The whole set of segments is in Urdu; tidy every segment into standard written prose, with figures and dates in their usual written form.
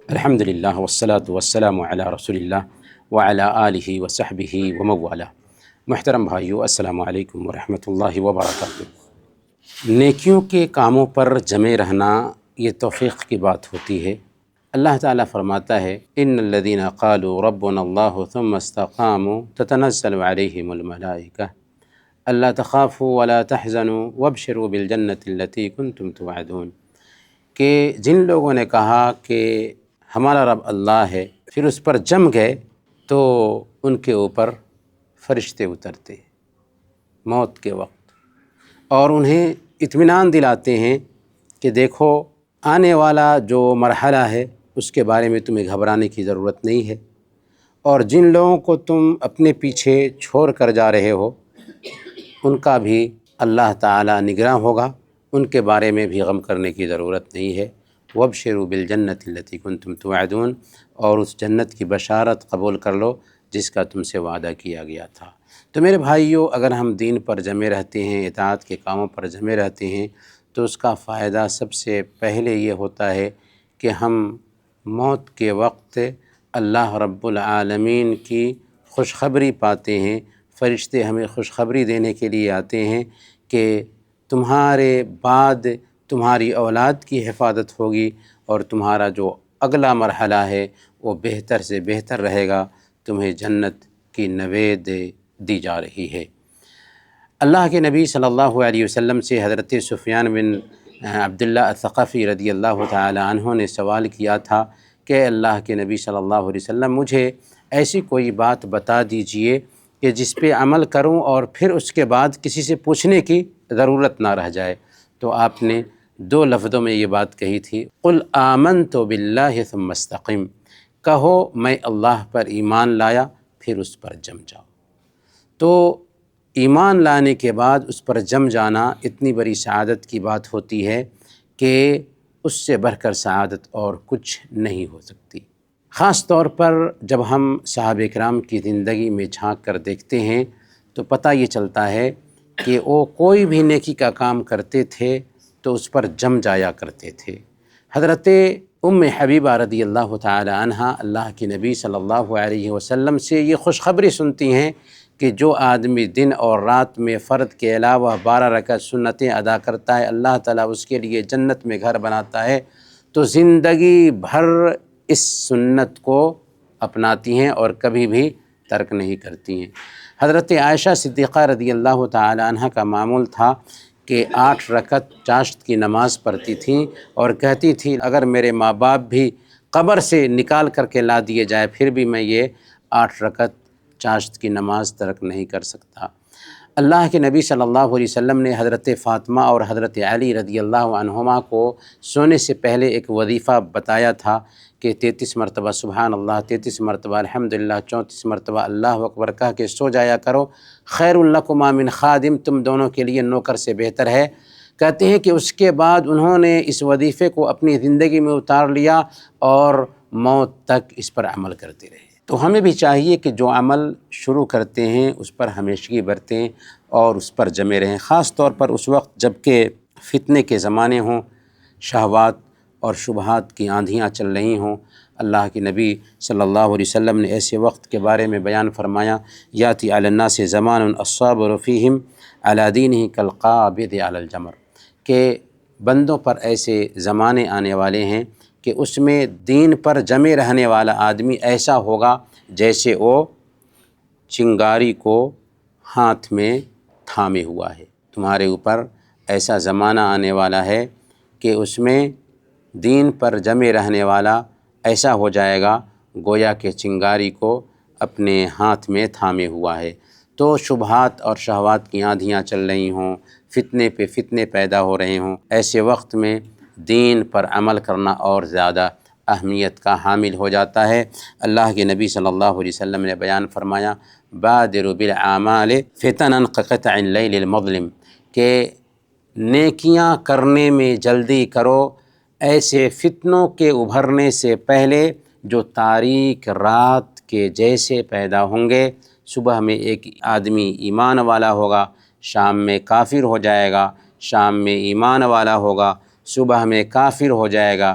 الحمدللہ والصلاة والسلام علی رسول اللہ وعلی آلہ وصحبہ ومن والہ۔ محترم بھائیو، السلام علیکم ورحمۃ اللہ وبرکاتہ۔ نیکیوں کے کاموں پر جمے رہنا یہ توفیق کی بات ہوتی ہے۔ اللہ تعالیٰ فرماتا ہے ان الذین قالوا ربنا اللہ ثم استقاموا تتنزل علیہم الملائکہ الا تخافوا ولا تحزنوا وابشروا بالجنۃ التی کنتم توعدون، کہ جن لوگوں نے کہا کہ ہمارا رب اللہ ہے، پھر اس پر جم گئے تو ان کے اوپر فرشتے اترتے موت کے وقت اور انہیں اطمینان دلاتے ہیں کہ دیکھو آنے والا جو مرحلہ ہے اس کے بارے میں تمہیں گھبرانے کی ضرورت نہیں ہے، اور جن لوگوں کو تم اپنے پیچھے چھوڑ کر جا رہے ہو ان کا بھی اللہ تعالیٰ نگراں ہوگا، ان کے بارے میں بھی غم کرنے کی ضرورت نہیں ہے۔ وَابْشِرُوا بِالْجَنَّةِ الَّتِي كُنْتُمْ تُوعَدُونَ، اور اس جنت کی بشارت قبول کر لو جس کا تم سے وعدہ کیا گیا تھا۔ تو میرے بھائیو، اگر ہم دین پر جمے رہتے ہیں، اطاعت کے کاموں پر جمے رہتے ہیں، تو اس کا فائدہ سب سے پہلے یہ ہوتا ہے کہ ہم موت کے وقت اللہ رب العالمین کی خوشخبری پاتے ہیں۔ فرشتے ہمیں خوشخبری دینے کے لیے آتے ہیں کہ تمہارے بعد تمہاری اولاد کی حفاظت ہوگی اور تمہارا جو اگلا مرحلہ ہے وہ بہتر سے بہتر رہے گا، تمہیں جنت کی نوید دی جا رہی ہے۔ اللہ کے نبی صلی اللہ علیہ وسلم سے حضرت سفیان بن عبداللہ الثقفی رضی اللہ تعالی عنہ نے سوال کیا تھا کہ اللہ کے نبی صلی اللہ علیہ وسلم مجھے ایسی کوئی بات بتا دیجئے کہ جس پہ عمل کروں اور پھر اس کے بعد کسی سے پوچھنے کی ضرورت نہ رہ جائے۔ تو آپ نے دو لفظوں میں یہ بات کہی تھی، قل آمنت باللہ ثم استقم، کہو میں اللہ پر ایمان لایا پھر اس پر جم جاؤ۔ تو ایمان لانے کے بعد اس پر جم جانا اتنی بڑی سعادت کی بات ہوتی ہے کہ اس سے بڑھ کر سعادت اور کچھ نہیں ہو سکتی۔ خاص طور پر جب ہم صحابہ کرام کی زندگی میں جھانک کر دیکھتے ہیں تو پتہ یہ چلتا ہے کہ وہ کوئی بھی نیکی کا کام کرتے تھے تو اس پر جم جایا کرتے تھے۔ حضرت ام حبیبہ رضی اللہ تعالی عنہ اللہ کے نبی صلی اللہ علیہ وسلم سے یہ خوشخبری سنتی ہیں کہ جو آدمی دن اور رات میں فرض کے علاوہ 12 رکعت سنتیں ادا کرتا ہے، اللہ تعالیٰ اس کے لیے جنت میں گھر بناتا ہے۔ تو زندگی بھر اس سنت کو اپناتی ہیں اور کبھی بھی ترک نہیں کرتی ہیں۔ حضرت عائشہ صدیقہ رضی اللہ تعالی عنہ کا معمول تھا کہ 8 رکعت چاشت کی نماز پڑھتی تھیں اور کہتی تھی اگر میرے ماں باپ بھی قبر سے نکال کر کے لا دیے جائے پھر بھی میں یہ 8 رکعت چاشت کی نماز ترک نہیں کر سکتا۔ اللہ کے نبی صلی اللہ علیہ وسلم نے حضرت فاطمہ اور حضرت علی رضی اللہ عنہما کو سونے سے پہلے ایک وظیفہ بتایا تھا کہ 33 مرتبہ سبحان اللہ، 33 مرتبہ الحمدللہ، 34 مرتبہ اللہ اکبر کہہ کے سو جایا کرو، خیر لکما من خادم، تم دونوں کے لیے نوکر سے بہتر ہے۔ کہتے ہیں کہ اس کے بعد انہوں نے اس وظیفے کو اپنی زندگی میں اتار لیا اور موت تک اس پر عمل کرتے رہے۔ تو ہمیں بھی چاہیے کہ جو عمل شروع کرتے ہیں اس پر ہمیشگی برتیں اور اس پر جمے رہیں، خاص طور پر اس وقت جب کہ فتنے کے زمانے ہوں، شہوات اور شبہات کی آندھیاں چل رہی ہوں۔ اللہ کے نبی صلی اللہ علیہ وسلم نے ایسے وقت کے بارے میں بیان فرمایا، یاتی علی الناس زمان الصابر فیہم علی دینہ کالقابض علی الجمر، کہ بندوں پر ایسے زمانے آنے والے ہیں کہ اس میں دین پر جمے رہنے والا آدمی ایسا ہوگا جیسے وہ چنگاری کو ہاتھ میں تھامے ہوا ہے۔ تمہارے اوپر ایسا زمانہ آنے والا ہے کہ اس میں دین پر جمے رہنے والا ایسا ہو جائے گا گویا کہ چنگاری کو اپنے ہاتھ میں تھامے ہوا ہے۔ تو شبہات اور شہوات کی آندھیاں چل رہی ہوں، فتنے پہ فتنے پیدا ہو رہے ہوں، ایسے وقت میں دین پر عمل کرنا اور زیادہ اہمیت کا حامل ہو جاتا ہے۔ اللہ کے نبی صلی اللہ علیہ وسلم نے بیان فرمایا، بادروا بالاعمال فتنا کقطع اللیل المظلم، کہ نیکیاں کرنے میں جلدی کرو ایسے فتنوں کے ابھرنے سے پہلے جو تاریک رات کے جیسے پیدا ہوں گے۔ صبح میں ایک آدمی ایمان والا ہوگا، شام میں کافر ہو جائے گا، شام میں ایمان والا ہوگا، صبح میں کافر ہو جائے گا،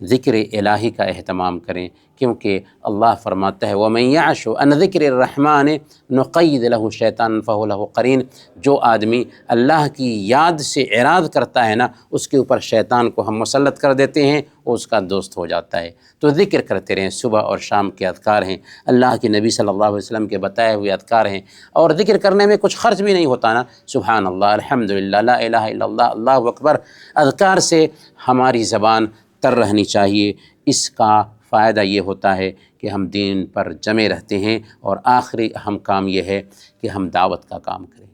ذکر الہی کا اہتمام کریں، کیونکہ اللہ فرماتا ہے وَمَن يَعْشُ عَنْ ذِكْرِ الرَّحْمَٰنِ نُقَيِّضْ لَهُ شَيْطَانًا فَهُوَ لَهُ قَرِينٌ، جو آدمی اللہ کی یاد سے اعراض کرتا ہے نا، اس کے اوپر شیطان کو ہم مسلط کر دیتے ہیں، وہ اس کا دوست ہو جاتا ہے۔ تو ذکر کرتے رہیں، صبح اور شام کے اذکار ہیں، اللہ کے نبی صلی اللہ علیہ وسلم کے بتائے ہوئے اذکار ہیں، اور ذکر کرنے میں کچھ خرچ بھی نہیں ہوتا نا، سبحان اللہ، الحمدللہ، لا الہ الا اللہ، اللہ اکبر، اذکار سے ہماری زبان تر رہنی چاہیے۔ اس کا فائدہ یہ ہوتا ہے کہ ہم دین پر جمے رہتے ہیں، اور آخری اہم کام یہ ہے کہ ہم دعوت کا کام کریں،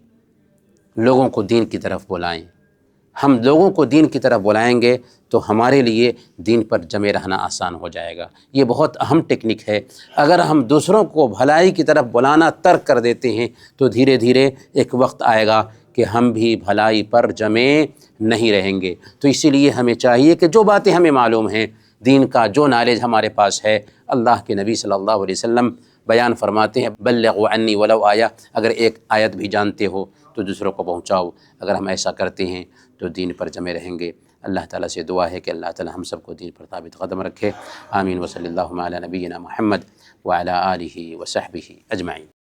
لوگوں کو دین کی طرف بلائیں۔ ہم لوگوں کو دین کی طرف بلائیں گے تو ہمارے لیے دین پر جمے رہنا آسان ہو جائے گا۔ یہ بہت اہم ٹیکنک ہے۔ اگر ہم دوسروں کو بھلائی کی طرف بلانا ترک کر دیتے ہیں تو دھیرے دھیرے ایک وقت آئے گا کہ ہم بھی بھلائی پر جمے نہیں رہیں گے۔ تو اسی لیے ہمیں چاہیے کہ جو باتیں ہمیں معلوم ہیں، دین کا جو نالج ہمارے پاس ہے، اللہ کے نبی صلی اللہ علیہ وسلم بیان فرماتے ہیں بلغوا عنی ولو آیہ، اگر ایک آیت بھی جانتے ہو تو دوسروں کو پہنچاؤ۔ اگر ہم ایسا کرتے ہیں تو دین پر جمے رہیں گے۔ اللہ تعالیٰ سے دعا ہے کہ اللہ تعالیٰ ہم سب کو دین پر ثابت قدم رکھے۔ آمین۔ وصلی اللہ علی نبینا محمد وعلی آلہ وصحبہ اجمعین۔